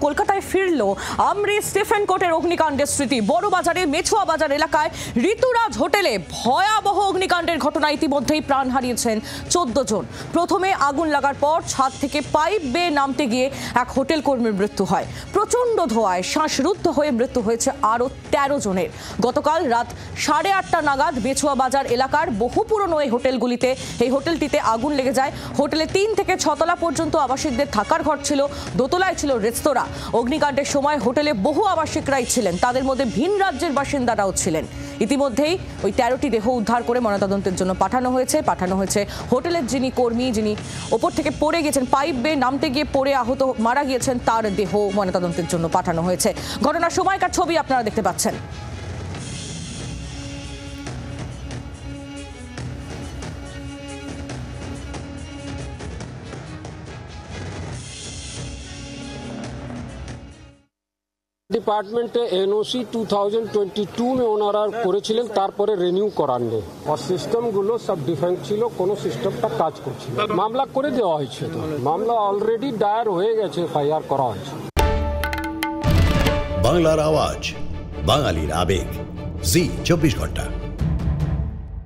কলকাতায় ফিরল আমরি স্টিফেন কোর্টের অগ্নিকাণ্ডের স্মৃতি। বড়বাজারে মেছুয়া বাজার এলাকায় ঋতুরাজ হোটেলে ভয়াবহ অগ্নিকাণ্ডের ঘটনায় ইতিমধ্যেই প্রাণ হারিয়েছেন 14 জন। প্রথমে আগুন লাগার পর ছাদ থেকে পাইপ বেয়ে নামতে গিয়ে এক হোটেল কর্মীর মৃত্যু হয়। প্রচণ্ড ধোঁয়ায় শ্বাসরুদ্ধ হয়ে মৃত্যু হয়েছে আরও 13 জনের। গতকাল রাত 8:30 নাগাদ মেছুয়া বাজার এলাকার বহু পুরনো এই হোটেলটিতে আগুন লেগে যায়। হোটেলে 3 থেকে 6 তলা পর্যন্ত আবাসিকদের থাকার ঘর ছিল, দোতলায় ছিল রেস্তোরাঁ। অগ্নিকাণ্ডের সময় হোটেলে বহু আবাসিকরাই ছিলেন, তাদের মধ্যে ভিন রাজ্যের বাসিন্দারাও ছিলেন। ইতিমধ্যেই ওই 13টি দেহ উদ্ধার করে ময়নাতদন্তের জন্য পাঠানো হয়েছে। হোটেলের যিনি ওপর থেকে পড়ে গেছেন, পাইপ বেয়ে নামতে গিয়ে পড়ে মারা গিয়েছেন, তার দেহ ময়নাতদন্তের জন্য পাঠানো হয়েছে। ঘটনার সময়কার ছবি আপনারা দেখতে পাচ্ছেন। ডিপার্টমেন্টে এনওসি 2022 में ওনারা করেছিলেন, তারপরে রিনিউ করার নেই। আর সিস্টেমগুলো সব ডিফেক্ট ছিল, কোনো সিস্টেমটা কাজ করছে না। মামলা করে দেওয়া হয়েছে, মামলা অলরেডি দায়ের হয়ে গেছে, এফআইআর করা হয়েছে। বাংলার আওয়াজ, বাঙালির আবেগ, জি 24 ঘন্টা।